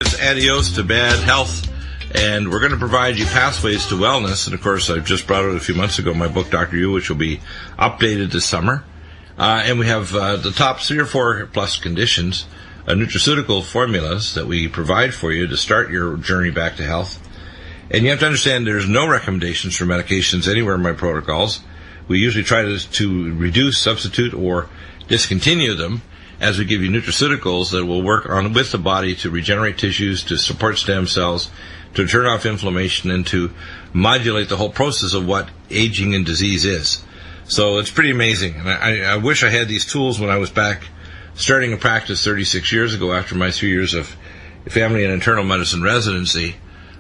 listeners, adios to bad health, and we're going to provide you pathways to wellness. And of course, I've just brought out a few months ago my book, Dr. You, which will be updated this summer. And we have the top 3 or 4 plus conditions, nutraceutical formulas that we provide for you to start your journey back to health. And you have to understand there's no recommendations for medications anywhere in my protocols. We usually try to reduce, substitute, or discontinue them as we give you nutraceuticals that will work on with the body to regenerate tissues, to support stem cells, to turn off inflammation, and to modulate the whole process of what aging and disease is. So it's pretty amazing. And I wish I had these tools when I was back starting a practice 36 years ago after my 3 years of family and internal medicine residency.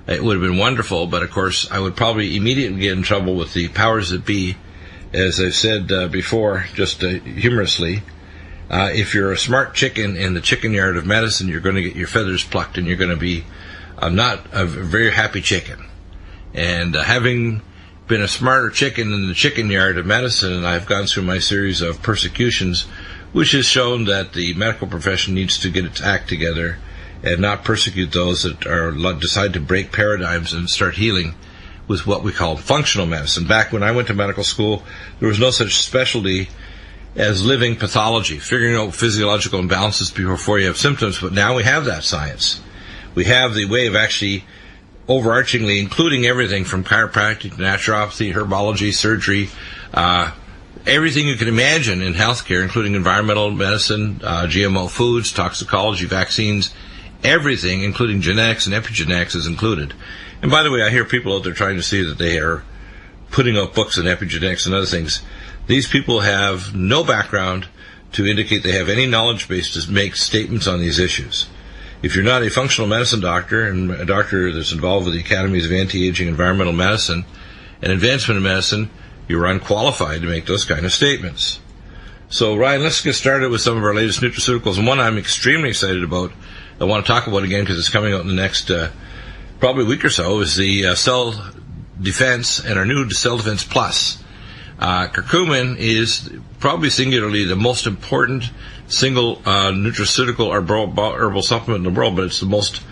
It would have been wonderful, but of course I would probably immediately get in trouble with the powers that be. As I've said before, just humorously, if you're a smart chicken in the chicken yard of medicine, you're going to get your feathers plucked and you're going to be not a very happy chicken. And having been a smarter chicken in the chicken yard of medicine, and I've gone through my series of persecutions, which has shown that the medical profession needs to get its act together and not persecute those that decide to break paradigms and start healing with what we call functional medicine. Back when I went to medical school, there was no such specialty as living pathology, figuring out physiological imbalances before you have symptoms, but now we have that science. We have the way of actually overarchingly including everything from chiropractic, naturopathy, herbology, surgery, everything you can imagine in healthcare, including environmental medicine, GMO foods, toxicology, vaccines, everything, including genetics and epigenetics, is included. And by the way, I hear people out there trying to say that they are putting out books on epigenetics and other things. These people have no background to indicate they have any knowledge base to make statements on these issues. If you're not a functional medicine doctor and a doctor that's involved with the Academies of Anti-Aging Environmental Medicine and Advancement in Medicine, you're unqualified to make those kind of statements. So, Ryan, let's get started with some of our latest nutraceuticals. And one I'm extremely excited about, I want to talk about again because it's coming out in the next probably week or so, is the Cell Defense and our new Cell Defense Plus. Curcumin is probably singularly the most important single nutraceutical or herbal supplement in the world, but it's the most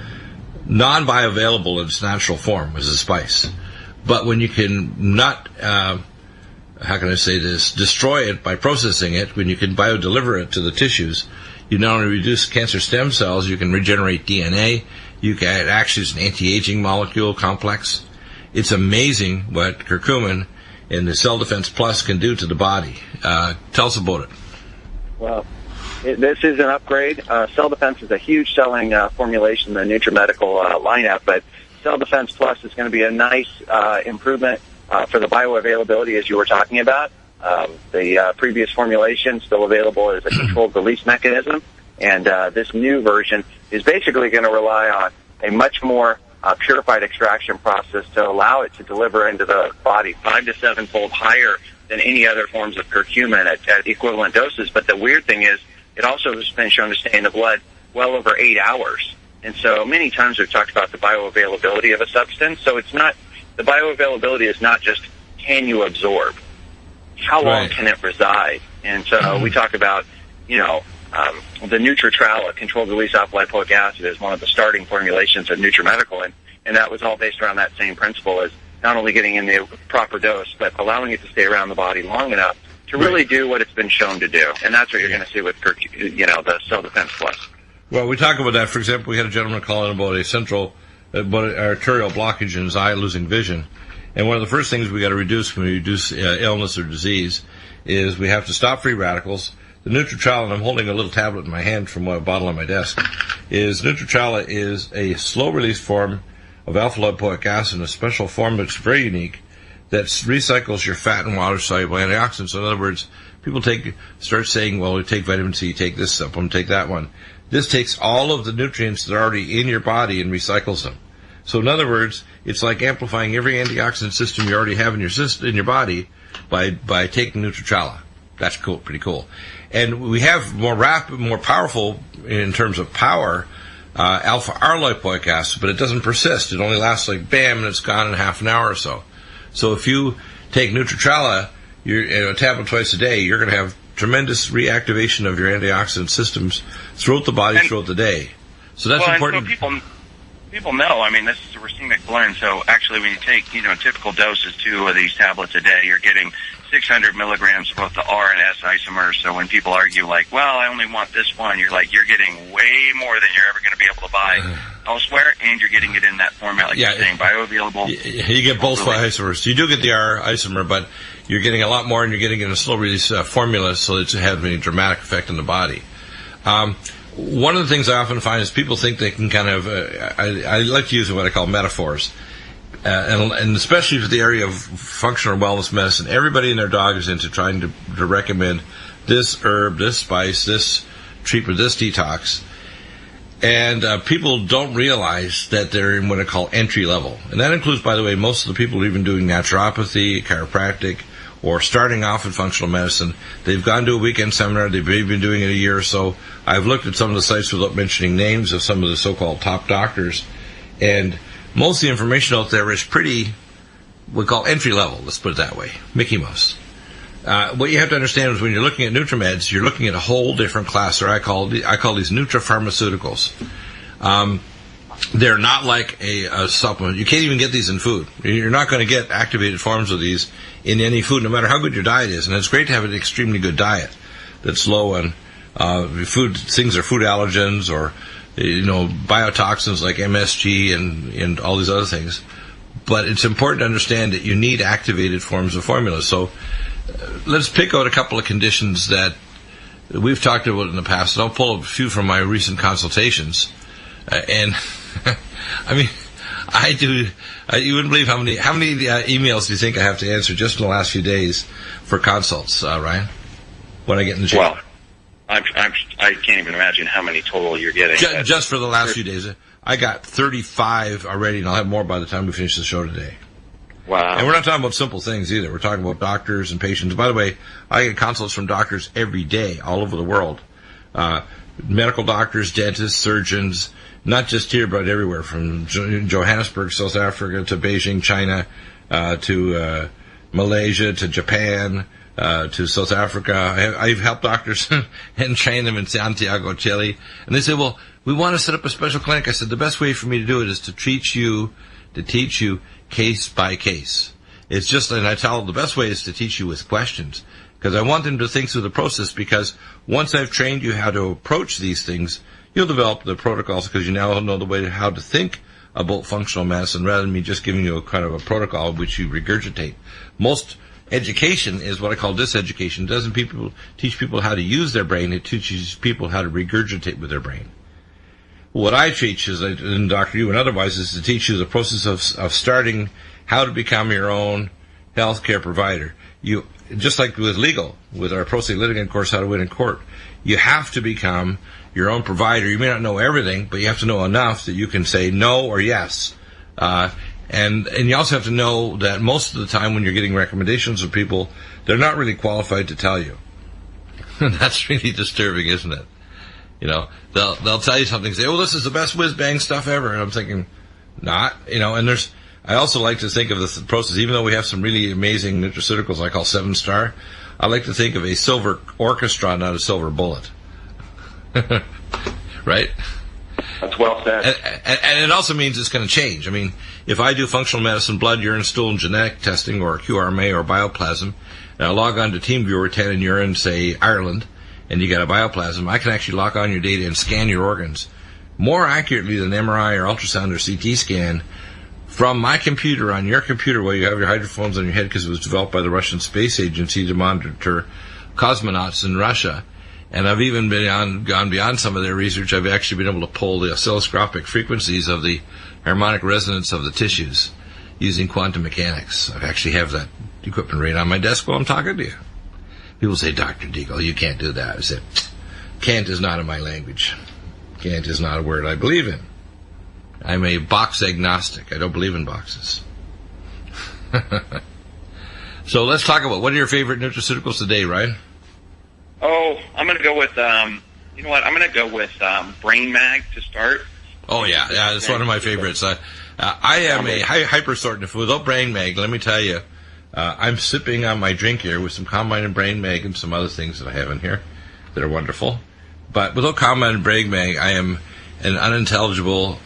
non-bioavailable in its natural form as a spice. But when you can not, how can I say this, destroy it by processing it, when you can biodeliver it to the tissues, you not only reduce cancer stem cells, you can regenerate DNA, it actually is an anti-aging molecule complex. It's amazing what curcumin and the Cell Defense Plus can do to the body. Tell us about it. Well, this is an upgrade. Cell Defense is a huge selling formulation in the NUTRIMEDICAL lineup, but Cell Defense Plus is going to be a nice improvement for the bioavailability, as you were talking about. The previous formulation still available as a controlled release mechanism, and this new version is basically going to rely on a much more purified extraction process to allow it to deliver into the body 5 to 7-fold higher than any other forms of curcumin at equivalent doses. But the weird thing is, it also has been shown to stay in the blood well over 8 hours. And so many times we've talked about the bioavailability of a substance. So it's not, the bioavailability is not just can you absorb, how long can it reside? And so we talk about, the NutriTral, controlled release alpha-lipoic acid, is one of the starting formulations of NutriMedical, and that was all based around that same principle as not only getting in the proper dose, but allowing it to stay around the body long enough to really do what it's been shown to do. And that's what you're going to see with, the Cell Defense Plus. Well, we talk about that. For example, we had a gentleman call in about arterial blockage in his eye, losing vision. And one of the first things we got to reduce when we reduce illness or disease is we have to stop free radicals. The NutriTral, and I'm holding a little tablet in my hand from a bottle on my desk, is NutriTral is a slow-release form of alpha-lipoic acid, a special form that's very unique, that recycles your fat and water-soluble antioxidants. So in other words, people start saying, well, we take vitamin C, take this supplement, take that one. This takes all of the nutrients that are already in your body and recycles them. So in other words, it's like amplifying every antioxidant system you already have in your body by taking NutriTral. That's cool, pretty cool. And we have more rapid, more powerful in terms of power, alpha-R-lipoic acid, but it doesn't persist. It only lasts like bam, and it's gone in half an hour or so. So if you take NutriTral, a tablet twice a day, you're going to have tremendous reactivation of your antioxidant systems throughout the body, throughout the day. So that's important. So people know, I mean, this is a racemic blend, so actually when you take, typical doses, 2 of these tablets a day, you're getting 600 milligrams of both the R and S isomers. So when people argue like, well, I only want this one, you're like, you're getting way more than you're ever going to be able to buy elsewhere, and you're getting it in that format, like you're saying, bioavailable. You get both isomers. You do get the R isomer, but you're getting a lot more, and you're getting it in a slow-release formula, so that it has a dramatic effect on the body. One of the things I often find is people think they can kind of, I like to use what I call metaphors, and especially for the area of functional wellness medicine, everybody and their dog is into trying to recommend this herb, this spice, this treatment, this detox. And people don't realize that they're in what I call entry level. And that includes, by the way, most of the people who are even doing naturopathy, chiropractic, or starting off in functional medicine. They've gone to a weekend seminar. They've maybe been doing it a year or so. I've looked at some of the sites without mentioning names of some of the so-called top doctors. And most of the information out there is pretty, we call entry level, let's put it that way, Mickey Mouse. What you have to understand is when you're looking at NutriMeds, you're looking at a whole different class, or I call these nutripharmaceuticals. They're not like a supplement. You can't even get these in food. You're not going to get activated forms of these in any food, no matter how good your diet is. And it's great to have an extremely good diet that's low on things are food allergens or biotoxins like MSG and all these other things. But it's important to understand that you need activated forms of formulas. So let's pick out a couple of conditions that we've talked about in the past, and I'll pull a few from my recent consultations. And I mean, you wouldn't believe how many emails do you think I have to answer just in the last few days for consults, Ryan? When I get in the gym. Well, I can't even imagine how many total you're getting. Just for the last few days, I got 35 already, and I'll have more by the time we finish the show today. Wow. And we're not talking about simple things either. We're talking about doctors and patients. By the way, I get consults from doctors every day all over the world. Medical doctors, dentists, surgeons, not just here but everywhere, from Johannesburg, South Africa, to Beijing, China, to Malaysia, to Japan, to South Africa. I've helped doctors and trained them in Santiago, Chile. And they say, well, we want to set up a special clinic. I said, the best way for me to do it is to teach you case by case. It's just, and I tell them the best way is to teach you with questions, because I want them to think through the process, because once I've trained you how to approach these things, you'll develop the protocols, because you now know the way how to think about functional medicine rather than me just giving you a kind of a protocol which you regurgitate. Most education is what I call diseducation. It doesn't teach people how to use their brain. It teaches people how to regurgitate with their brain. What I teach is, in Dr. U and otherwise, is to teach you the process of starting how to become your own healthcare provider. You, just like with legal, with our pro se litigant course, How to Win in Court, you have to become your own provider. You may not know everything, but you have to know enough that you can say no or yes. And you also have to know that most of the time when you're getting recommendations from people, they're not really qualified to tell you. That's really disturbing, isn't it? They'll tell you something, say, oh, this is the best whiz-bang stuff ever. And I'm thinking, not, and I also like to think of the process, even though we have some really amazing nutraceuticals I call 7-star, I like to think of a silver orchestra, not a silver bullet. Right? That's well said. And it also means it's going to change. I mean, if I do functional medicine, blood, urine, stool, and genetic testing, or QRMA, or bioplasm, and I log on to TeamViewer 10 and you're in, say, Ireland, and you got a bioplasm, I can actually lock on your data and scan your organs more accurately than MRI or ultrasound or CT scan from my computer on your computer while you have your hydrophones on your head, because it was developed by the Russian Space Agency to monitor cosmonauts in Russia. And I've even gone beyond some of their research. I've actually been able to pull the oscilloscopic frequencies of the harmonic resonance of the tissues using quantum mechanics. I actually have that equipment right on my desk while I'm talking to you. People say, Dr. Deagle, you can't do that. I said, can't is not in my language. Can't is not a word I believe in. I'm a box agnostic. I don't believe in boxes. So let's talk about, what are your favorite nutraceuticals today, Ryan? Oh, I'm going to go with, you know what, I'm going to go with Brain Mag to start. Oh, yeah, that's one of my favorites. I am a hyper-sorting food. Without Brain Mag, let me tell you, I'm sipping on my drink here with some Combine and Brain Mag and some other things that I have in here that are wonderful. But without Combine and Brain Mag, I am an unintelligible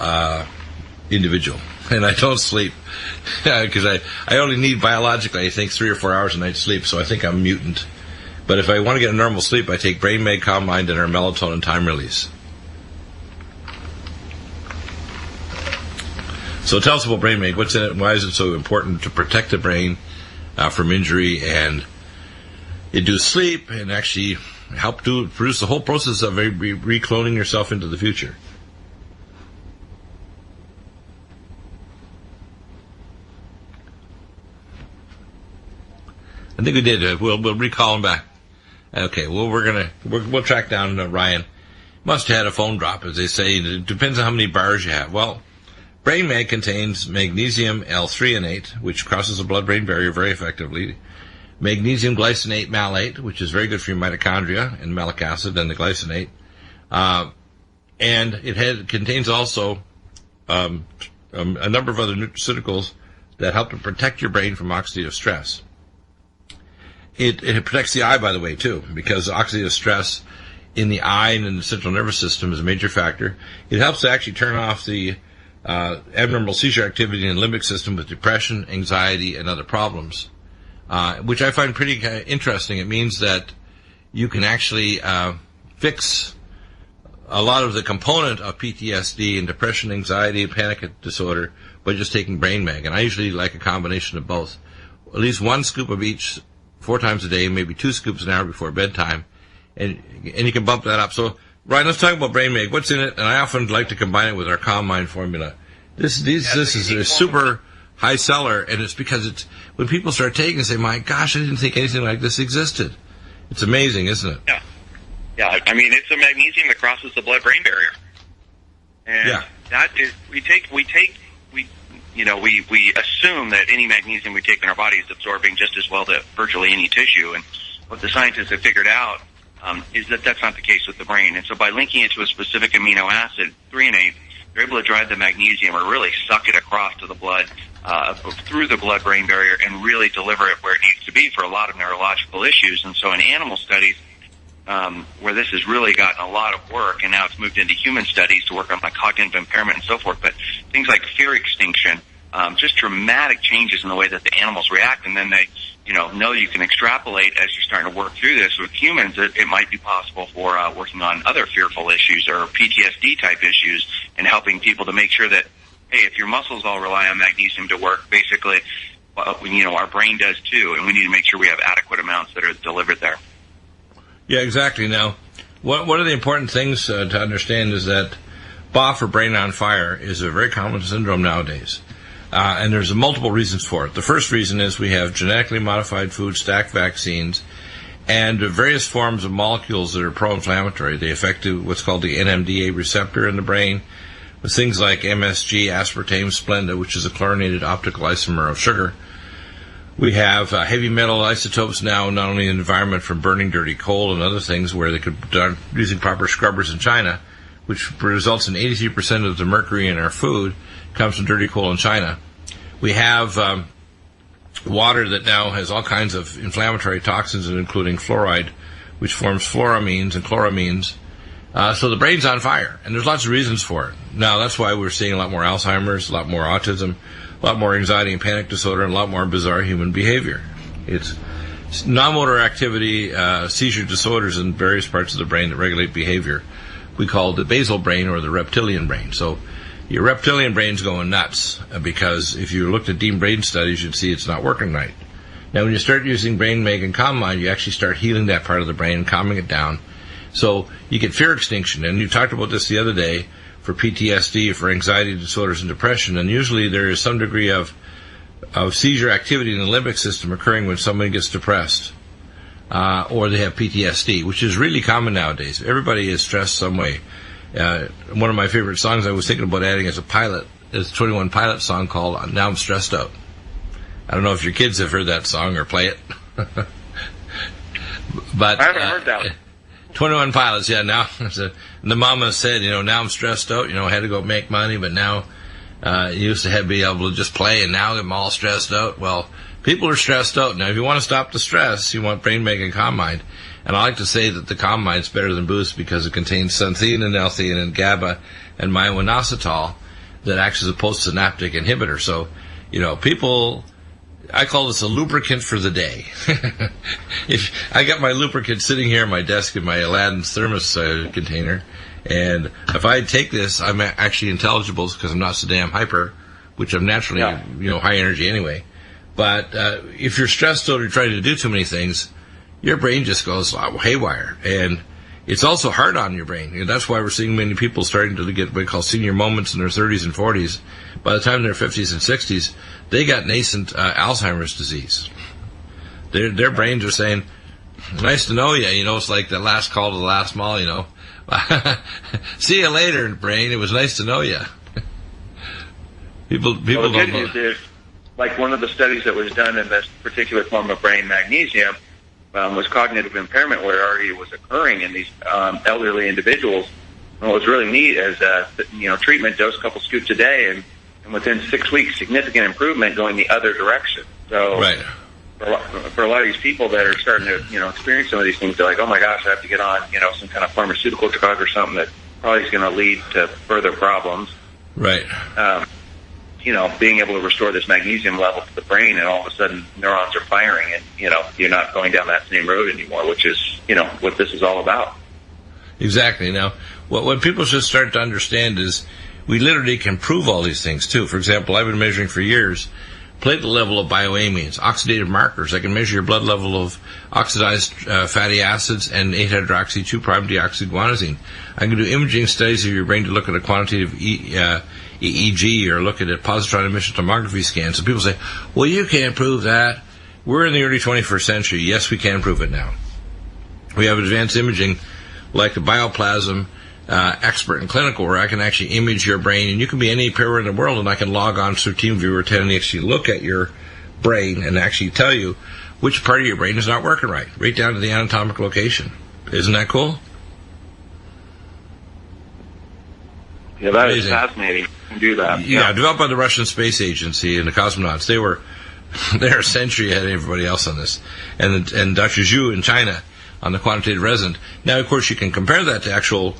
individual, and I don't sleep because I only need biologically, I think, 3 or 4 hours a night sleep, so I think I'm mutant. But if I want to get a normal sleep, I take Brain Mag, Calm Mind, and our melatonin time release. So tell us about Brain Mag. What's in it, and why is it so important to protect the brain from injury and induce sleep and actually help to produce the whole process of recloning yourself into the future? I think we did. We'll recall him back. Okay. Well, we'll track down Ryan. Must have had a phone drop, as they say. It depends on how many bars you have. Well, Brain Mag contains magnesium L-threonate, which crosses the blood-brain barrier very effectively. Magnesium glycinate malate, which is very good for your mitochondria and malic acid and the glycinate. And it contains also a number of other nutraceuticals that help to protect your brain from oxidative stress. It protects the eye, by the way, too, because oxidative stress in the eye and in the central nervous system is a major factor. It helps to actually turn off the abnormal seizure activity in the limbic system with depression, anxiety, and other problems, which I find pretty interesting. It means that you can actually fix a lot of the component of PTSD and depression, anxiety, and panic disorder by just taking Brain Mag. And I usually like a combination of both. At least 1 scoop of each 4 times a day, maybe 2 scoops an hour before bedtime, and you can bump that up. So, Ryan, let's talk about Brain Mag. What's in it? And I often like to combine it with our Calm Mind formula. This is a super high seller, and it's because it's when people start taking it, say, "My gosh, I didn't think anything like this existed." It's amazing, isn't it? Yeah. I mean, it's a magnesium that crosses the blood-brain barrier, and that is we assume that any magnesium we take in our body is absorbing just as well to virtually any tissue. And what the scientists have figured out is that that's not the case with the brain. And so by linking it to a specific amino acid, threonate, they're able to drive the magnesium or really suck it across to the blood, through the blood-brain barrier, and really deliver it where it needs to be for a lot of neurological issues. And so in animal studies, where this has really gotten a lot of work, and now it's moved into human studies to work on like cognitive impairment and so forth, but things like fear extinction, just dramatic changes in the way that the animals react, and then they, know you can extrapolate as you're starting to work through this with humans. It might be possible for working on other fearful issues or PTSD type issues, and helping people to make sure that, hey, if your muscles all rely on magnesium to work, basically, our brain does too, and we need to make sure we have adequate amounts that are delivered there. Yeah, exactly. Now, one of the important things to understand is that BOF, or brain on fire, is a very common syndrome nowadays. And there's multiple reasons for it. The first reason is we have genetically modified food, stacked vaccines, and various forms of molecules that are pro-inflammatory. They affect what's called the NMDA receptor in the brain, with things like MSG, aspartame, Splenda, which is a chlorinated optical isomer of sugar. We have heavy metal isotopes now, not only in the environment from burning dirty coal and other things where they could start using proper scrubbers in China, which results in 83% of the mercury in our food comes from dirty coal in China. We have water that now has all kinds of inflammatory toxins, including fluoride, which forms fluoramines and chloramines. So the brain's on fire, and there's lots of reasons for it. Now, that's why we're seeing a lot more Alzheimer's, a lot more autism, a lot more anxiety and panic disorder, and a lot more bizarre human behavior. It's non-motor activity, seizure disorders in various parts of the brain that regulate behavior. We call it the basal brain or the reptilian brain. So your reptilian brain's going nuts because if you looked at deep brain studies, you'd see it's not working right. Now, when you start using Brain Mag and Calm Mind, you actually start healing that part of the brain and calming it down. So you get fear extinction. And you talked about this the other day for PTSD, for anxiety disorders and depression. And usually there is some degree of seizure activity in the limbic system occurring when somebody gets depressed. Or they have PTSD, which is really common nowadays. Everybody is stressed some way. One of my favorite songs I was thinking about adding as a pilot is 21 Pilots song called Now I'm Stressed Out. I don't know if your kids have heard that song or play it. But I haven't heard that. 21 Pilots, yeah. Now the mama said, now I'm stressed out. I had to go make money, but now used to be able to just play, and now I'm all stressed out. Well, people are stressed out. Now, if you want to stop the stress, you want Brain Mag and Calm Mind. And I like to say that the Calm Mind's better than Boost because it contains xanthine and L-theanine and GABA and myo-inositol, that acts as a postsynaptic inhibitor. So, people, I call this a lubricant for the day. If I got my lubricant sitting here on my desk in my Aladdin's thermos container, and if I take this, I'm actually intelligible because I'm not so damn hyper, which I'm naturally, high energy anyway. But if you're stressed or you're trying to do too many things, your brain just goes haywire. And it's also hard on your brain. And that's why we're seeing many people starting to get what we call senior moments in their 30s and 40s. By the time they're 50s and 60s, they got nascent Alzheimer's disease. Their brains are saying, nice to know you. It's like the last call to the last mall, See you later, brain. It was nice to know you. People well, the don't good know. news is, like one of the studies that was done in this particular form of brain, magnesium, was cognitive impairment where it already was occurring in these elderly individuals. And what was really neat is, treatment dose a couple scoops a day, and within 6 weeks, significant improvement going the other direction. So Right. For a lot of these people that are starting to, experience some of these things, they're like, oh my gosh, I have to get on, some kind of pharmaceutical drug or something that probably is going to lead to further problems. Right. Being able to restore this magnesium level to the brain, and all of a sudden neurons are firing, and, you're not going down that same road anymore, which is, what this is all about. Exactly. Now, what people should start to understand is we literally can prove all these things, too. For example, I've been measuring for years platelet level of bioamines, oxidative markers. I can measure your blood level of oxidized fatty acids and 8-hydroxy-2'-deoxyguanosine. I can do imaging studies of your brain to look at a quantitative EEG or look at a positron emission tomography scan. So people say, well, you can't prove that. We're in the early 21st century. Yes, we can prove it now. We have advanced imaging like a bioplasm expert in clinical, where I can actually image your brain, and you can be anywhere in the world, and I can log on through TeamViewer 10 and actually look at your brain and actually tell you which part of your brain is not working right down to the anatomic location. Isn't that cool? Yeah, that is fascinating. You can do that. Yeah, developed by the Russian Space Agency and the cosmonauts. They're a century ahead of everybody else on this. And Dr. Zhu in China on the quantitative resonance. Now, of course, you can compare that to actual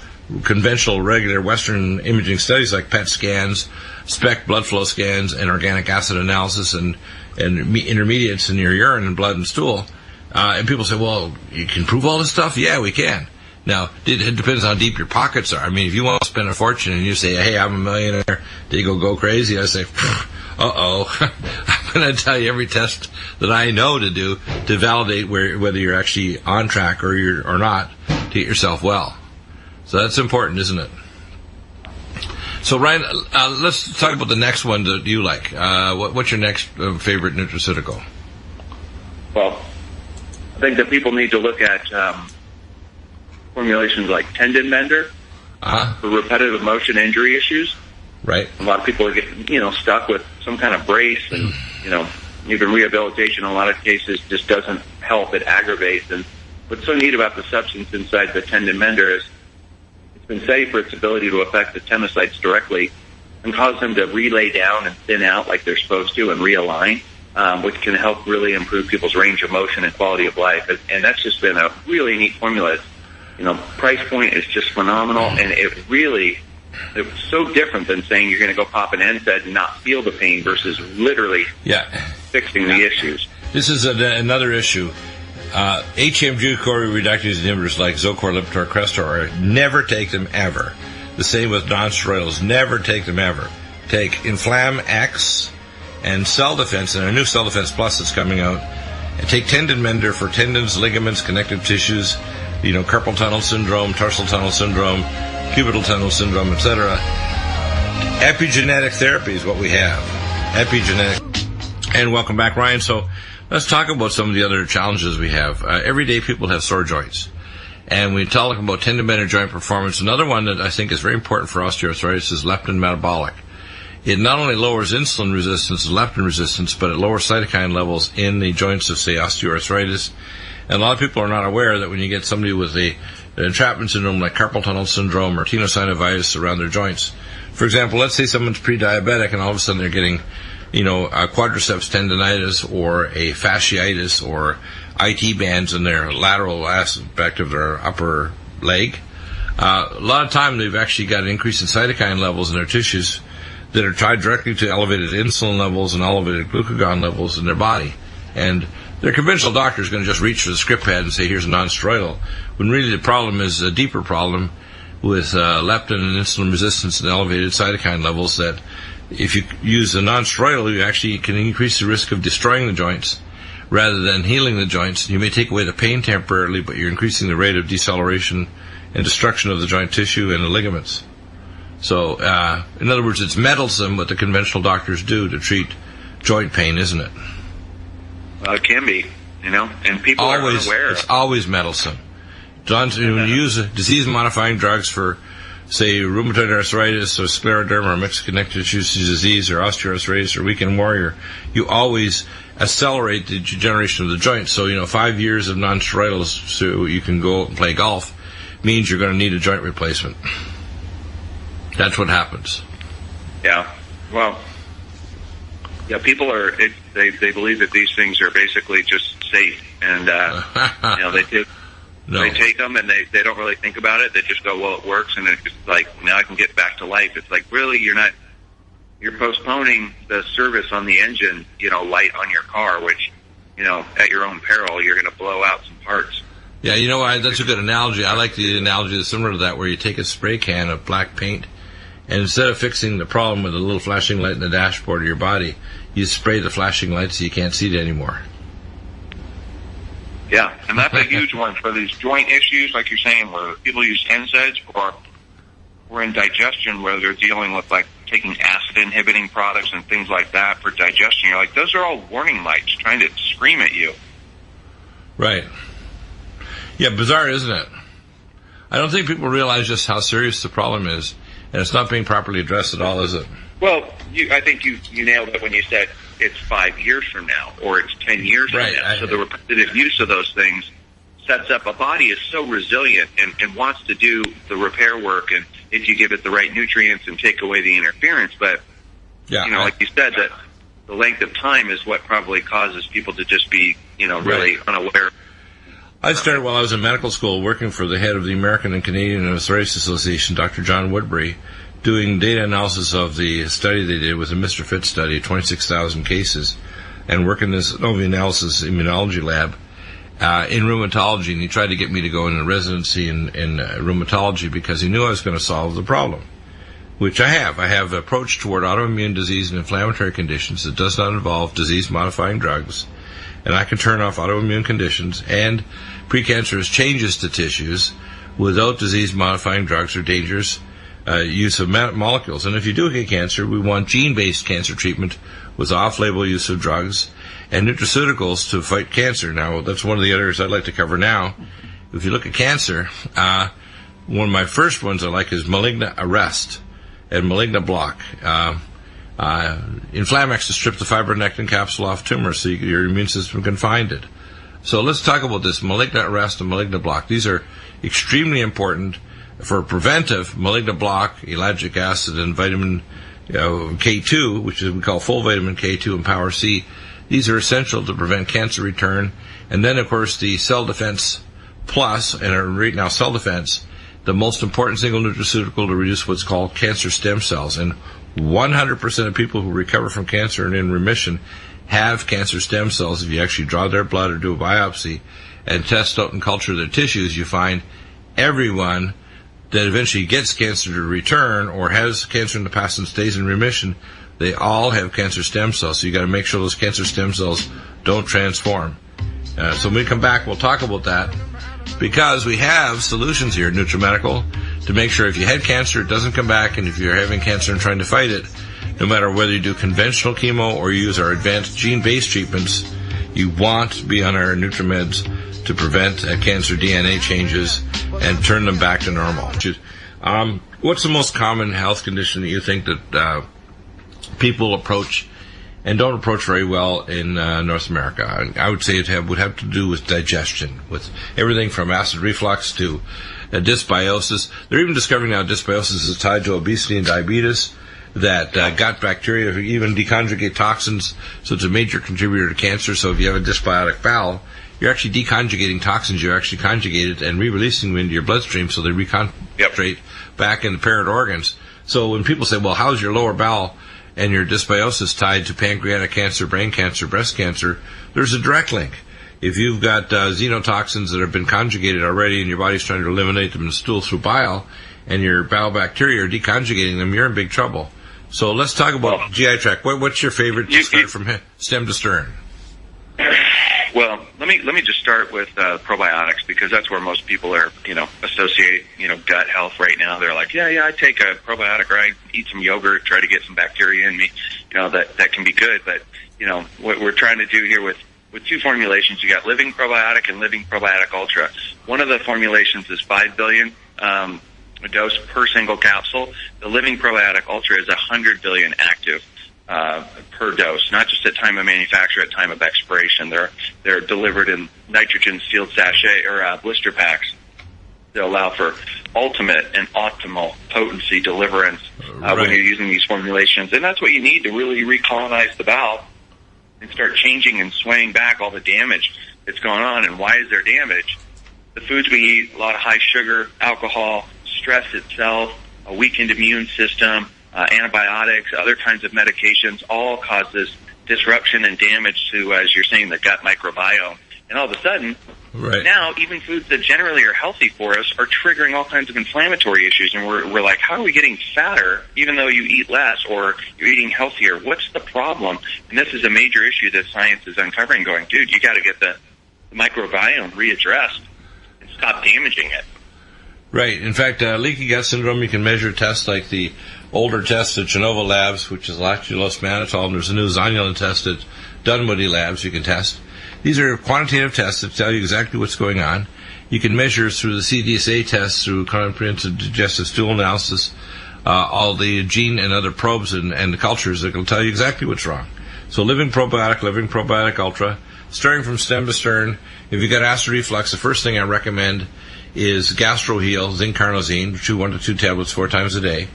conventional, regular Western imaging studies like PET scans, SPECT blood flow scans, and organic acid analysis and intermediates in your urine and blood and stool. And people say, well, you can prove all this stuff? Yeah, we can. Now, it depends how deep your pockets are. I mean, if you want to spend a fortune and you say, hey, I'm a millionaire, Deagle, go crazy, I say, uh-oh. I'm going to tell you every test that I know to do to validate whether you're actually on track or not to get yourself well. So that's important, isn't it? So, Ryan, let's talk about the next one that you like. What's your next favorite nutraceutical? Well, I think that people need to look at formulations like Tendon Mender for repetitive motion injury issues. Right. A lot of people are getting, stuck with some kind of brace, and, even rehabilitation in a lot of cases just doesn't help. It aggravates. And what's so neat about the substance inside the Tendon Mender is it's been studied for its ability to affect the tenocytes directly and cause them to relay down and thin out like they're supposed to and realign, which can help really improve people's range of motion and quality of life. And that's just been a really neat formula. Price point is just phenomenal, and it's so different than saying you're going to go pop an NSAID and not feel the pain versus literally fixing the issues. This is another issue. HMG-CoRe reductase inhibitors like Zocor, Lipitor, Crestor, never take them ever. The same with non-steroidals. Never take them ever. Take Inflam X and Cell Defense, and a new Cell Defense Plus that's coming out. And take Tendon Mender for tendons, ligaments, connective tissues, carpal tunnel syndrome, tarsal tunnel syndrome, cubital tunnel syndrome, etc. Epigenetic therapy is what we have. Epigenetic. And welcome back, Ryan. So let's talk about some of the other challenges we have. Every day people have sore joints. And we talk about tendon bender joint performance. Another one that I think is very important for osteoarthritis is leptin metabolic. It not only lowers insulin resistance and leptin resistance, but it lowers cytokine levels in the joints of, say, osteoarthritis. And a lot of people are not aware that when you get somebody with an entrapment syndrome like carpal tunnel syndrome or tenosynovitis around their joints, for example, let's say someone's pre-diabetic and all of a sudden they're getting, a quadriceps tendonitis or a fasciitis or IT bands in their lateral aspect of their upper leg. A lot of time they've actually got an increase in cytokine levels in their tissues that are tied directly to elevated insulin levels and elevated glucagon levels in their body. And their conventional doctor is going to just reach for the script pad and say, here's a non-steroidal, when really the problem is a deeper problem with leptin and insulin resistance and elevated cytokine levels, that if you use a non-steroidal, you actually can increase the risk of destroying the joints rather than healing the joints. You may take away the pain temporarily, but you're increasing the rate of deceleration and destruction of the joint tissue and the ligaments. So, in other words, it's meddlesome what the conventional doctors do to treat joint pain, isn't it? Well, it can be, and people are unaware. It's always meddlesome. When you use disease-modifying drugs for, say, rheumatoid arthritis or scleroderma or mixed connective tissue disease or osteoarthritis or weekend warrior, you always accelerate the degeneration of the joints. So, 5 years of non-steroidals so you can go out and play golf means you're going to need a joint replacement. That's what happens. Yeah. Well, yeah, people are, they believe that these things are basically just safe. And, they take them and they don't really think about it. They just go, well, it works. And it's like, now I can get back to life. It's like, really, you're postponing the service on the engine, light on your car, which, at your own peril, you're going to blow out some parts. Yeah, that's a good analogy. I like the analogy that's similar to that, where you take a spray can of black paint, and instead of fixing the problem with a little flashing light in the dashboard of your body, you spray the flashing light so you can't see it anymore. Yeah, and that's a huge one for these joint issues, like you're saying, where people use NSAIDs or in digestion, where they're dealing with, like, taking acid-inhibiting products and things like that for digestion. You're like, those are all warning lights trying to scream at you. Right. Yeah, bizarre, isn't it? I don't think people realize just how serious the problem is, and it's not being properly addressed at all, is it? Well, I think you nailed it when you said it's 5 years from now, or it's 10 years from now. So the repetitive use of those things sets up a body is so resilient and wants to do the repair work, and if you give it the right nutrients and take away the interference. But, like you said, that the length of time is what probably causes people to just be, really unaware. I started while I was in medical school working for the head of the American and Canadian Arthritis Association, Dr. John Woodbury, doing data analysis of the study they did with the Mr. Fit study, 26,000 cases, and working this Novi Analysis Immunology Lab in rheumatology. And he tried to get me to go into residency in rheumatology because he knew I was going to solve the problem, which I have. I have an approach toward autoimmune disease and inflammatory conditions that does not involve disease-modifying drugs. And I can turn off autoimmune conditions and precancerous changes to tissues without disease-modifying drugs or dangerous use of molecules. And if you do get cancer, we want gene-based cancer treatment with off-label use of drugs and nutraceuticals to fight cancer. Now, that's one of the areas I'd like to cover now. If you look at cancer, one of my first ones I like is malignant arrest and malignant block. Inflammex to strip the fibronectin capsule off tumors so your immune system can find it. So let's talk about this malignant arrest and malignant block. These are extremely important for preventive malignant block, ellagic acid, and vitamin K2, which is we call full vitamin K2 and Power C. These are essential to prevent cancer return. And then, of course, the Cell Defense Plus, and right now Cell Defense, the most important single nutraceutical to reduce what's called cancer stem cells. And 100% of people who recover from cancer and in remission have cancer stem cells. If you actually draw their blood or do a biopsy and test out and culture their tissues, you find everyone that eventually gets cancer to return or has cancer in the past and stays in remission, they all have cancer stem cells. So you got to make sure those cancer stem cells don't transform. So when we come back, we'll talk about that, because we have solutions here at NutriMedical to make sure if you had cancer, it doesn't come back, and if you're having cancer and trying to fight it, no matter whether you do conventional chemo or you use our advanced gene-based treatments, you want to be on our NutriMeds to prevent cancer DNA changes and turn them back to normal. What's the most common health condition that you think that people approach and don't approach very well in North America? I would say it would have to do with digestion, with everything from acid reflux to dysbiosis. They're even discovering now dysbiosis is tied to obesity and diabetes, that gut bacteria even deconjugate toxins, so it's a major contributor to cancer. So if you have a dysbiotic bowel, you're actually deconjugating toxins. You're actually conjugated and re-releasing them into your bloodstream, so they reconcentrate back in the parent organs. So when people say, well, how's your lower bowel and your dysbiosis tied to pancreatic cancer, brain cancer, breast cancer, there's a direct link. If you've got xenotoxins that have been conjugated already and your body's trying to eliminate them in stool through bile, and your bowel bacteria are deconjugating them, you're in big trouble. So let's talk about GI tract. What's your favorite to start from stem to stern? Well, let me just start with probiotics, because that's where most people are, associate, gut health right now. They're like, yeah, I take a probiotic, or I eat some yogurt, try to get some bacteria in me, that can be good. But, what we're trying to do here with two formulations, you got Living Probiotic and Living Probiotic Ultra. One of the formulations is 5 billion a dose per single capsule. The Living Probiotic Ultra is 100 billion active per dose, not just at time of manufacture, at time of expiration. They're delivered in nitrogen sealed sachet or blister packs that allow for ultimate and optimal potency deliverance when you're using these formulations. And that's what you need to really recolonize the bowel and start changing and swaying back all the damage that's going on. And why is there damage? The foods we eat, a lot of high sugar, alcohol, stress itself, a weakened immune system, antibiotics, other kinds of medications, all cause this disruption and damage to, as you're saying, the gut microbiome. And all of a sudden, now even foods that generally are healthy for us are triggering all kinds of inflammatory issues. And we're like, how are we getting fatter even though you eat less, or you're eating healthier? What's the problem? And this is a major issue that science is uncovering, going, dude, you got to get the microbiome readdressed and stop damaging it. Right. In fact, leaky gut syndrome, you can measure tests like the older test at Genova Labs, which is lactulose mannitol, and there's a new zonulin test at Dunwoody Labs you can test. These are quantitative tests that tell you exactly what's going on. You can measure through the CDSA tests, through comprehensive digestive stool analysis, all the gene and other probes and the cultures that will tell you exactly what's wrong. So Living Probiotic Ultra, starting from stem to stern. If you've got acid reflux, the first thing I recommend is GastroHeal, zinc carnosine, 1 to 2 tablets 4 times a day.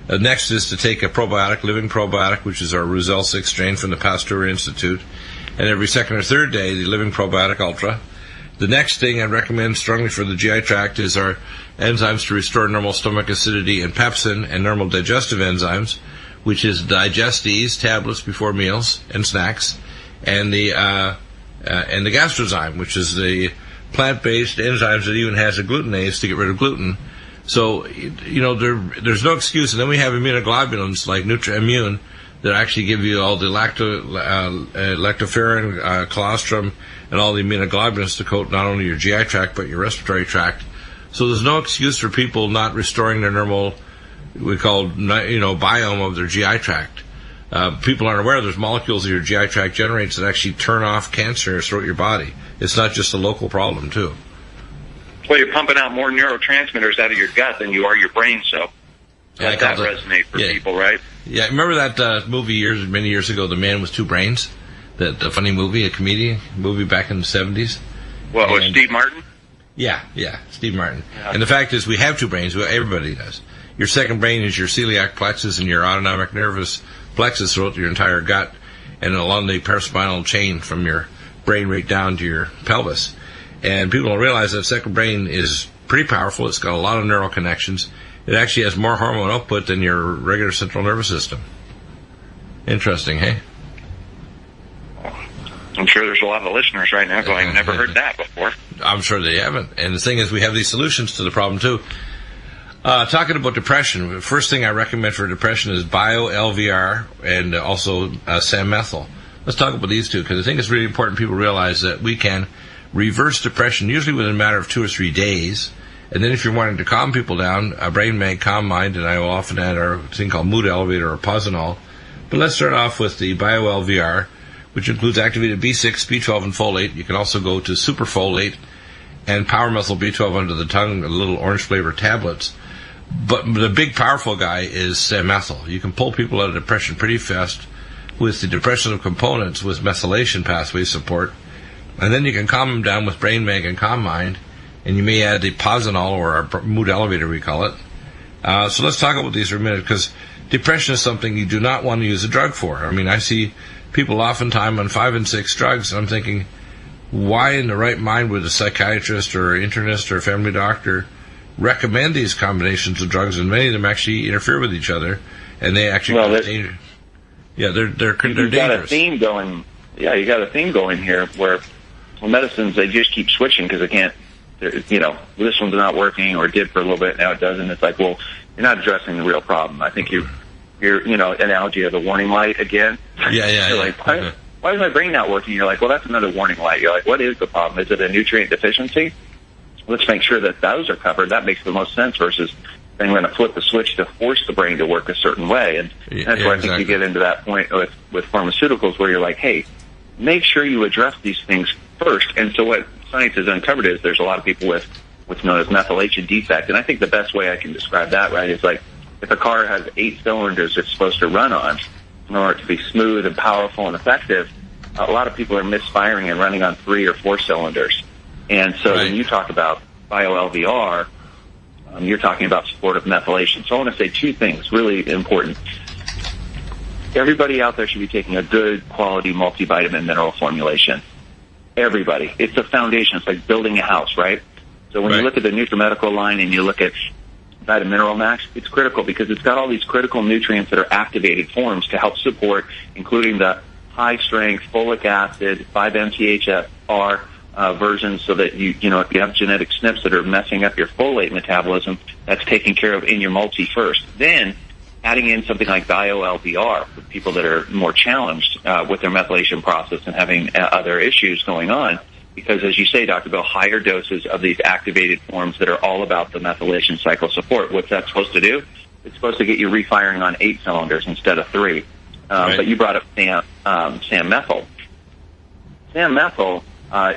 Next is to take a probiotic, Living Probiotic, which is our Roussel 6 strain from the Pasteur Institute. And every second or third day, the Living Probiotic Ultra. The next thing I recommend strongly for the GI tract is our enzymes to restore normal stomach acidity and pepsin and normal digestive enzymes, which is Digest-Ease tablets before meals and snacks, and the Gastrozyme, which is the plant-based enzymes that even has a glutenase to get rid of gluten. So, there's no excuse. And then we have immunoglobulins like NutriImmune that actually give you all the lactoferrin, colostrum, and all the immunoglobulins to coat not only your GI tract but your respiratory tract. So there's no excuse for people not restoring their normal, we call, biome of their GI tract. People aren't aware there's molecules that your GI tract generates that actually turn off cancer throughout your body. It's not just a local problem, too. Well, you're pumping out more neurotransmitters out of your gut than you are your brain, so that resonates for people, right? Yeah, remember that movie many years ago, The Man with Two Brains? That funny movie, a comedian movie back in the 70s? Well, with Steve Martin? Yeah, Steve Martin. Yeah. And the fact is, we have two brains. Everybody does. Your second brain is your celiac plexus and your autonomic nervous plexus throughout your entire gut and along the paraspinal chain from your brain right down to your pelvis. And people don't realize that second brain is pretty powerful. It's got a lot of neural connections. It actually has more hormone output than your regular central nervous system. Interesting, hey? I'm sure there's a lot of listeners right now going, never heard that before. I'm sure they haven't. And the thing is, we have these solutions to the problem, too. Talking about depression, the first thing I recommend for depression is Bio-LVR and also Sam-methyl. Let's talk about these two, because I think it's really important people realize that we can reverse depression usually within a matter of 2 or 3 days. And then if you're wanting to calm people down, Brain Mag Calm Mind, and I will often add our thing called Mood Elevator or Posinol. But let's start off with the Bio-LVR, which includes activated B6, B12, and folate. You can also go to superfolate and Power Methyl B12 under the tongue, the little orange flavor tablets. But the big powerful guy is Sam-methyl. You can pull people out of depression pretty fast with the depressive components with methylation pathway support. And then you can calm them down with Brain Mag and Calm Mind. And you may add the Posinol, or our Mood Elevator, we call it. So let's talk about these for a minute, because depression is something you do not want to use a drug for. I mean, I see people oftentimes on 5 and 6 drugs, and I'm thinking, why in the right mind would a psychiatrist or internist or family doctor recommend these combinations of drugs, and many of them actually interfere with each other, and they actually cause danger. Yeah, they're dangerous. Got a theme going. Yeah, you got a theme going here where medicines, they just keep switching because they can't. This one's not working, or it did for a little bit, now it doesn't. It's like, well, you're not addressing the real problem. I think your analogy of the warning light again. Yeah. You're like, why is my brain not working? You're like, well, that's another warning light. You're like, what is the problem? Is it a nutrient deficiency? Let's make sure that those are covered. That makes the most sense versus saying we're going to flip the switch to force the brain to work a certain way. And that's where I think you get into that point with pharmaceuticals where you're like, hey, make sure you address these things first. And so what science has uncovered is there's a lot of people with what's known as methylation defect. And I think the best way I can describe that, right, is like if a car has 8 cylinders it's supposed to run on, in order to be smooth and powerful and effective, a lot of people are misfiring and running on 3 or 4 cylinders. And so when you talk about bio-LVR, you're talking about supportive methylation. So I want to say 2 things, really important. Everybody out there should be taking a good quality multivitamin mineral formulation. Everybody. It's a foundation. It's like building a house, right? So when you look at the NutriMedical line and you look at Vitamineral Max, it's critical because it's got all these critical nutrients that are activated forms to help support, including the high-strength folic acid, 5-MTHFR versions, so that if you have genetic SNPs that are messing up your folate metabolism, that's taken care of in your multi first. Then adding in something like bio-LVR for people that are more challenged with their methylation process and having other issues going on. Because, as you say, Dr. Bill, higher doses of these activated forms that are all about the methylation cycle support. What's that supposed to do? It's supposed to get you refiring on 8 cylinders instead of 3. But you brought up SAM-methyl. SAM-methyl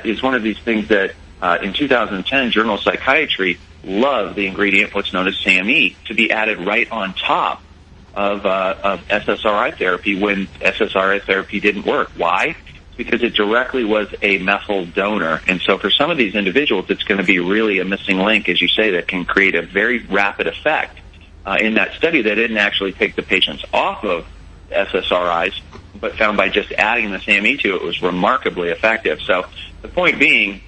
is one of these things that in 2010, Journal of Psychiatry loved the ingredient, what's known as SAM-E, to be added right on top of SSRI therapy when SSRI therapy didn't work. Why? Because it directly was a methyl donor. And so for some of these individuals, it's going to be really a missing link, as you say, that can create a very rapid effect. In that study, they didn't actually take the patients off of SSRIs, but found by just adding the SAM-E to it was remarkably effective. So the point being,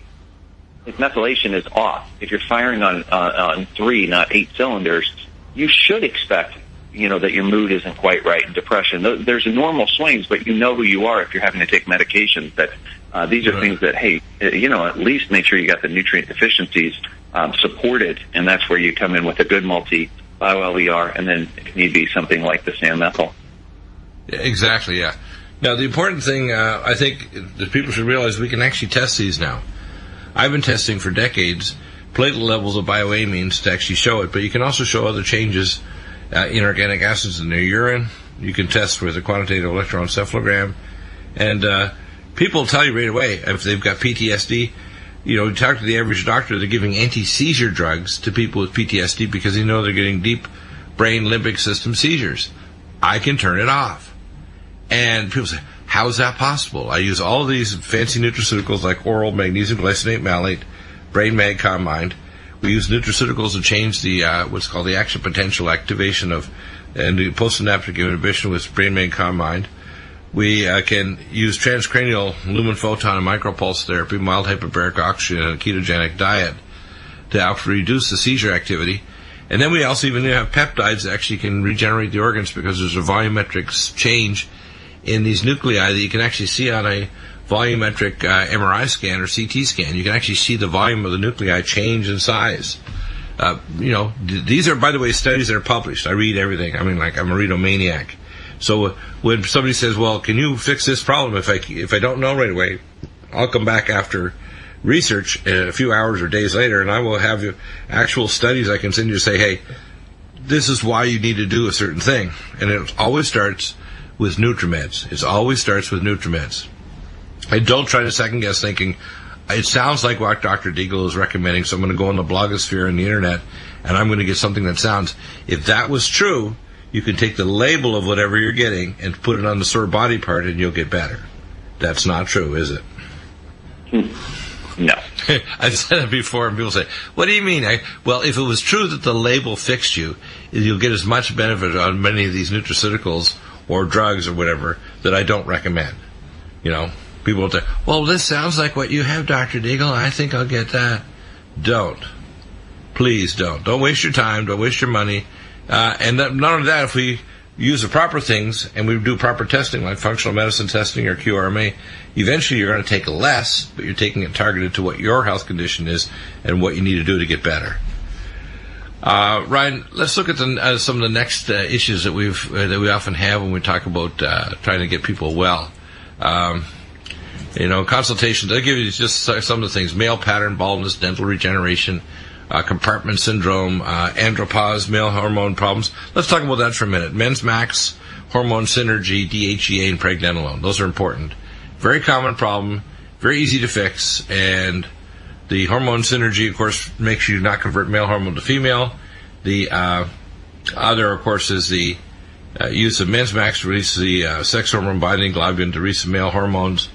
if methylation is off, if you're firing on 3, not 8 cylinders, you should expect that your mood isn't quite right, and depression. There's normal swings, but you know who you are if you're having to take medications. That these are things that, hey, at least make sure you got the nutrient deficiencies supported, and that's where you come in with a good multi-bio-LVR, and then if need be something like the SAM-methyl. Yeah, exactly, yeah. Now, the important thing, I think, that people should realize, we can actually test these now. I've been testing for decades platelet levels of bioamines to actually show it, but you can also show other changes in organic acids in their urine. You can test with a quantitative electroencephalogram. And people will tell you right away if they've got PTSD. You talk to the average doctor, they're giving anti-seizure drugs to people with PTSD because they know they're getting deep brain limbic system seizures. I can turn it off. And people say, how is that possible? I use all of these fancy nutraceuticals like oral magnesium glycinate malate, brain mag combined. We use nutraceuticals to change the what's called the action potential activation of and the postsynaptic inhibition with brain mag combined. We can use transcranial lumen photon and micropulse therapy, mild hyperbaric oxygen, and a ketogenic diet to help reduce the seizure activity. And then we also even have peptides that actually can regenerate the organs because there's a volumetric change in these nuclei that you can actually see on a volumetric MRI scan or CT scan. You can actually see the volume of the nuclei change in size. These are, by the way, studies that are published. I read everything. I'm a readomaniac. So when somebody says, well, can you fix this problem? If I don't know right away, I'll come back after research a few hours or days later, and I will have actual studies I can send you to say, hey, this is why you need to do a certain thing. And it always starts with NutriMeds. It always starts with NutriMeds. And don't try to second guess thinking, it sounds like what Dr. Deagle is recommending, so I'm going to go on the blogosphere and the internet, and I'm going to get something that sounds. If that was true, you can take the label of whatever you're getting and put it on the sore body part, and you'll get better. That's not true, is it? No. I've said it before, and people say, what do you mean? Well, if it was true that the label fixed you, you'll get as much benefit on many of these nutraceuticals or drugs or whatever that I don't recommend. People will say, well, this sounds like what you have, Dr. Deagle. I think I'll get that. Don't. Please don't. Don't waste your time. Don't waste your money. And not only that, if we use the proper things and we do proper testing, like functional medicine testing or QRMA, eventually you're going to take less, but you're taking it targeted to what your health condition is and what you need to do to get better. Ryan, let's look at some of the next issues that we often have when we talk about trying to get people well. Consultations. I'll give you just some of the things: male pattern baldness, dental regeneration, compartment syndrome, andropause, male hormone problems. Let's talk about that for a minute. Men's max, hormone synergy, DHEA, and pregnenolone. Those are important. Very common problem, very easy to fix, and the hormone synergy, of course, makes you not convert male hormone to female. The other, of course, is the use of men's max to release the sex hormone binding globulin to release the male hormones.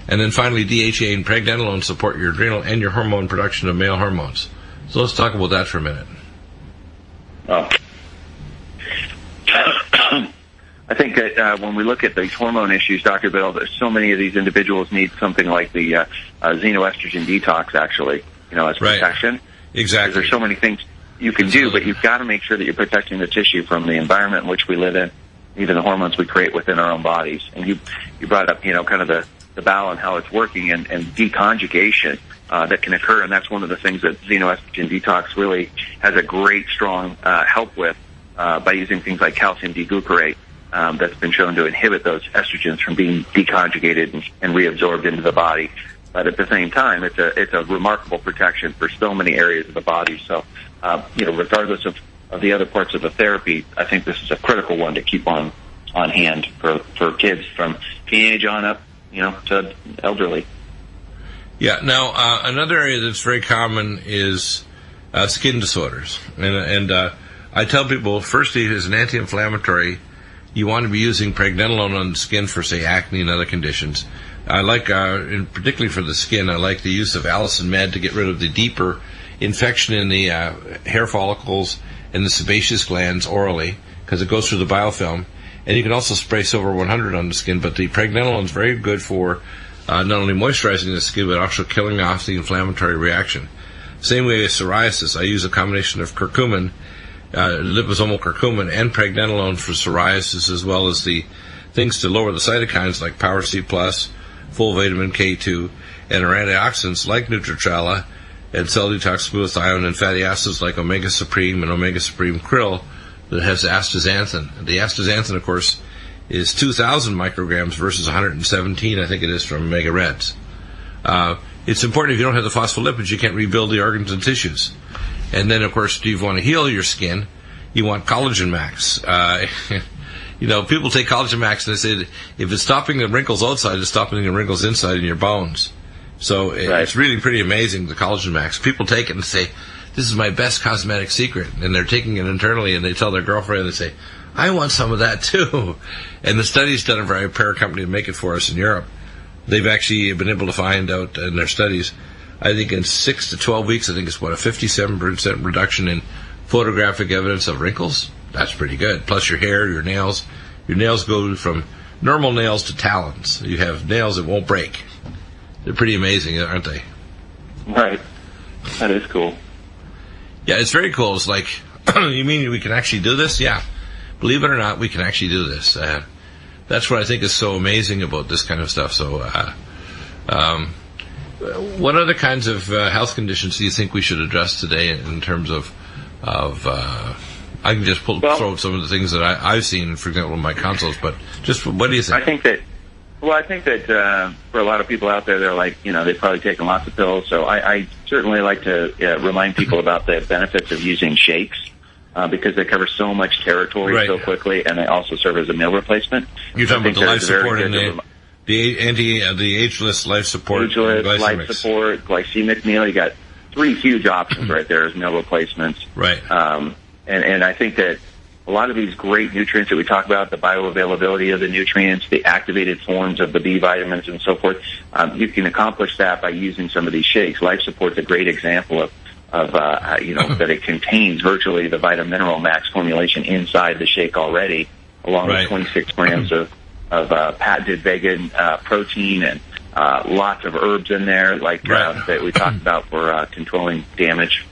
And then finally, DHEA and pregnenolone support your adrenal and your hormone production of male hormones. So let's talk about that for a minute. I think that when we look at these hormone issues, Dr. Bill, so many of these individuals need something like the xenoestrogen detox, actually, as protection. Right. Exactly. There's so many things you can do, but you've got to make sure that you're protecting the tissue from the environment in which we live in, even the hormones we create within our own bodies. And you brought up, kind of the bowel and how it's working and deconjugation that can occur, and that's one of the things that xenoestrogen detox really has a great, strong help with by using things like calcium D-glucarate. That's been shown to inhibit those estrogens from being deconjugated and reabsorbed into the body. But at the same time, it's a remarkable protection for so many areas of the body. So, regardless of the other parts of the therapy, I think this is a critical one to keep on hand for kids from teenage on up, to elderly. Yeah. Now, another area that's very common is skin disorders, and I tell people, firstly, as an anti-inflammatory, you want to be using pregnenolone on the skin for, say, acne and other conditions. I like, particularly for the skin, I like the use of Allicin Med to get rid of the deeper infection in the hair follicles and the sebaceous glands orally, because it goes through the biofilm. And you can also spray Silver 100 on the skin, but the pregnenolone is very good for not only moisturizing the skin, but also killing off the inflammatory reaction. Same way as psoriasis, I use a combination of curcumin, liposomal curcumin, and pregnenolone for psoriasis, as well as the things to lower the cytokines like Power C+, full vitamin K2, and our antioxidants like Nutrichala, and cell detox glutathione, and fatty acids like Omega Supreme and Omega Supreme Krill that has astaxanthin. The astaxanthin, of course, is 2,000 micrograms versus 117, I think it is, from Omega Reds. It's important. If you don't have the phospholipids, you can't rebuild the organs and tissues. And then, of course, if you want to heal your skin, you want Collagen Max. People take Collagen Max and they say if it's stopping the wrinkles outside, it's stopping the wrinkles inside in your bones. So It's really pretty amazing, the Collagen Max. People take it and say, this is my best cosmetic secret. And they're taking it internally and they tell their girlfriend, and they say, I want some of that too. And the study's done by a parent company to make it for us in Europe. They've actually been able to find out in their studies, I think in 6 to 12 weeks, I think it's a 57% reduction in photographic evidence of wrinkles. That's pretty good. Plus your hair, your nails. Your nails go from normal nails to talons. You have nails that won't break. They're pretty amazing, aren't they? Right. That is cool. Yeah, it's very cool. It's like, you mean we can actually do this? Yeah. Believe it or not, we can actually do this. That's what I think is so amazing about this kind of stuff. So, what other kinds of health conditions do you think we should address today in terms of I can just throw out some of the things that I've seen, for example, in my consults, but just what do you think? I think that for a lot of people out there, they're like, they've probably taken lots of pills. So I certainly like to remind people about the benefits of using shakes because they cover so much territory so quickly, and they also serve as a meal replacement. You're talking about the life support and the ageless life support. Ageless life support, glycemic meal. You got 3 huge options right there as meal replacements. Right. And I think that a lot of these great nutrients that we talk about, the bioavailability of the nutrients, the activated forms of the B vitamins and so forth, you can accomplish that by using some of these shakes. Life Support's a great example of that it contains virtually the Vitamin Mineral Max formulation inside the shake already, along with 26 grams of patented vegan protein and lots of herbs in there, that we talked about for controlling damage.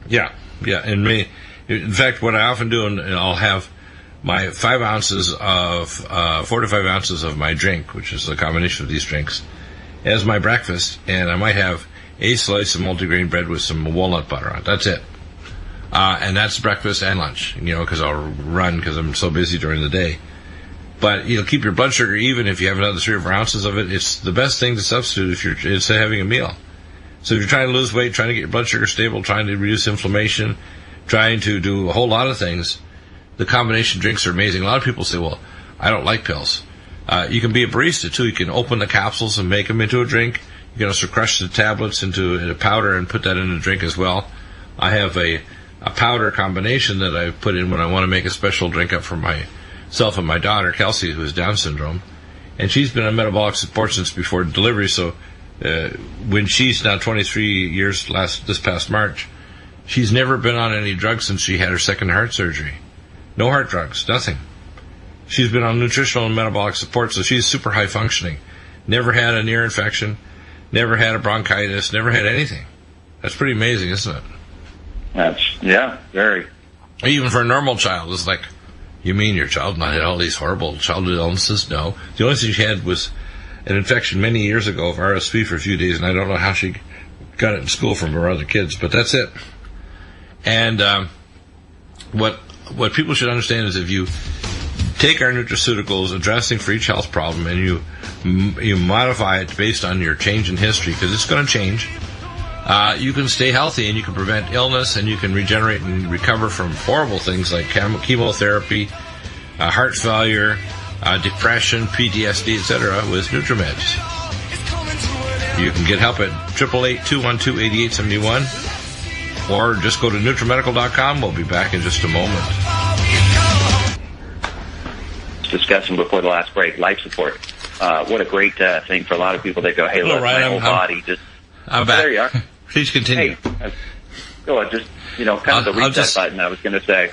Yeah. yeah. And me, in fact, what I often do, and I'll have my 5 ounces of 4 to 5 ounces of my drink, which is a combination of these drinks, as my breakfast, and I might have a slice of multigrain bread with some walnut butter on it. That's it. And that's breakfast and lunch, because I'll run because I'm so busy during the day. But, keep your blood sugar even if you have another 3 or 4 ounces of it. It's the best thing to substitute if you're instead of having a meal. So if you're trying to lose weight, trying to get your blood sugar stable, trying to reduce inflammation, trying to do a whole lot of things, the combination drinks are amazing. A lot of people say, well, I don't like pills. You can be a barista, too. You can open the capsules and make them into a drink. You can also crush the tablets into a powder and put that in a drink as well. I have a powder combination that I put in when I want to make a special drink up for myself and my daughter, Kelsey, who has Down syndrome. And she's been on metabolic support since before delivery, so when she's now 23 years this past March, she's never been on any drugs since she had her second heart surgery. No heart drugs, nothing. She's been on nutritional and metabolic support, so she's super high functioning. Never had an ear infection, never had a bronchitis, never had anything. That's pretty amazing, isn't it? Yeah, very. Even for a normal child, it's like, you mean your child not had all these horrible childhood illnesses? No. The only thing she had was an infection many years ago of RSV for a few days, and I don't know how she got it in school from her other kids, but that's it. And what people should understand is if you take our nutraceuticals, addressing for each health problem, and you modify it based on your change in history, because it's going to change, you can stay healthy and you can prevent illness and you can regenerate and recover from horrible things like chemotherapy, heart failure, depression, PTSD, etc. with NutriMeds. You can get help at 888-212-8871 or just go to NutriMedical.com. We'll be back in just a moment. Discussing before the last break, life support. What a great thing for a lot of people. They go, hey, look, my whole body just... I'm back. There you are. Please continue. Hey, just, kind of the reset button I was going to say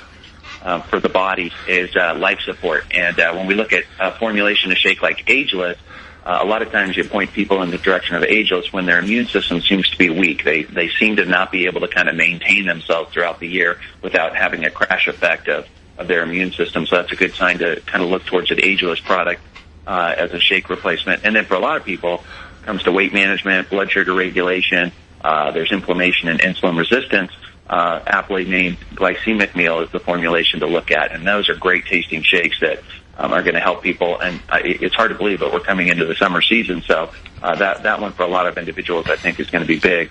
for the body is life support. And when we look at formulation of shake like Ageless, a lot of times you point people in the direction of Ageless when their immune system seems to be weak. They seem to not be able to kind of maintain themselves throughout the year without having a crash effect of their immune system. So that's a good sign to kind of look towards an Ageless product as a shake replacement. And then for a lot of people, it comes to weight management, blood sugar regulation, there's inflammation and insulin resistance. Aptly named glycemic meal is the formulation to look at, and those are great tasting shakes that are going to help people. And it's hard to believe, but we're coming into the summer season, so that one for a lot of individuals I think is going to be big.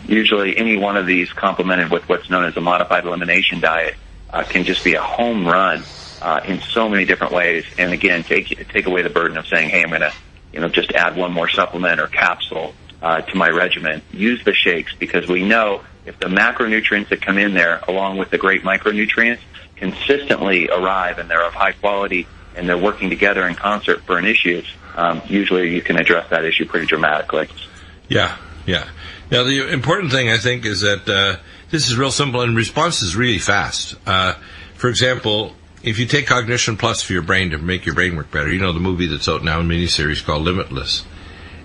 Usually any one of these complemented with what's known as a modified elimination diet can just be a home run in so many different ways. And again, take away the burden of saying, hey, I'm going to just add one more supplement or capsule to my regimen. Use the shakes, because we know if the macronutrients that come in there, along with the great micronutrients, consistently arrive and they're of high quality and they're working together in concert for an issue, usually you can address that issue pretty dramatically. Yeah. Now, the important thing, I think, is that this is real simple and response is really fast. For example, if you take Cognition Plus for your brain to make your brain work better, the movie that's out now in miniseries called Limitless.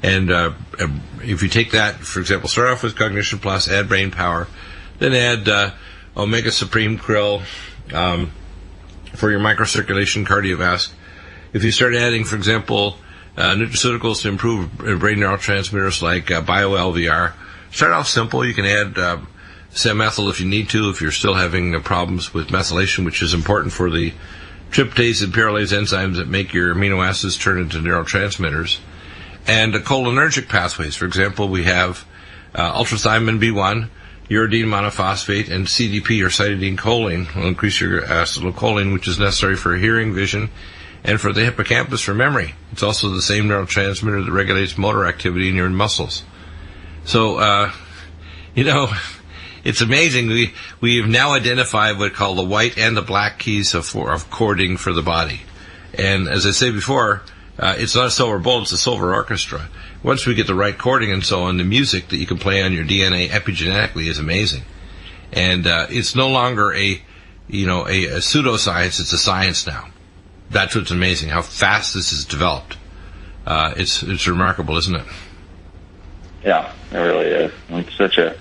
And if you take that, for example, start off with Cognition Plus, add Brain Power, then add Omega Supreme Krill for your microcirculation cardiovascular. If you start adding, for example, nutraceuticals to improve brain neurotransmitters like BioLVR, start off simple. You can add Samethyl if you need to, if you're still having problems with methylation, which is important for the tryptase and pyrrolase enzymes that make your amino acids turn into neurotransmitters. And cholinergic pathways. For example, we have ultrathymine B1, uridine monophosphate, and CDP or cytidine choline will increase your acetylcholine, which is necessary for hearing, vision, and for the hippocampus for memory. It's also the same neurotransmitter that regulates motor activity in your muscles. So, it's amazing. We have now identified what we call the white and the black keys of coding for the body. And as I say before, it's not a silver bullet, it's a silver orchestra. Once we get the right chording and so on, the music that you can play on your DNA epigenetically is amazing. And it's no longer a pseudoscience, it's a science now. That's what's amazing, how fast this is developed. It's remarkable, isn't it? Yeah, it really is. It's such a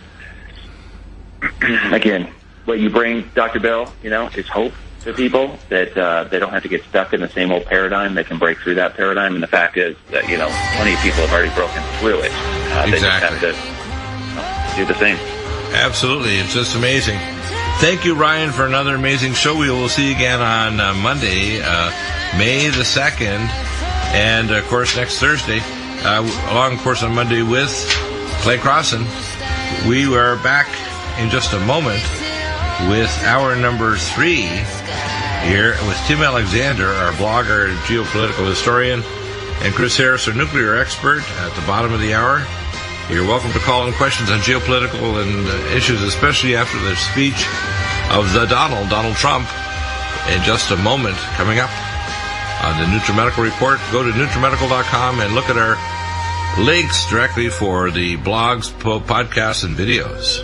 again, what you bring, Dr. Bill, is hope to people that they don't have to get stuck in the same old paradigm. They can break through that paradigm. And the fact is that, plenty of people have already broken through it. They just have to do the same. Absolutely. It's just amazing. Thank you, Ryan, for another amazing show. We will see you again on Monday, May the 2nd, and, of course, next Thursday, along, of course, on Monday with Clay Crossan. We are back in just a moment with hour number 3 here with Tim Alexander, our blogger and geopolitical historian, and Chris Harris, our nuclear expert, at the bottom of the hour. You're welcome to call in questions on geopolitical and issues, especially after the speech of the Donald Trump, in just a moment coming up on the NutriMedical Report. Go to NutriMedical.com and look at our links directly for the blogs, podcasts, and videos.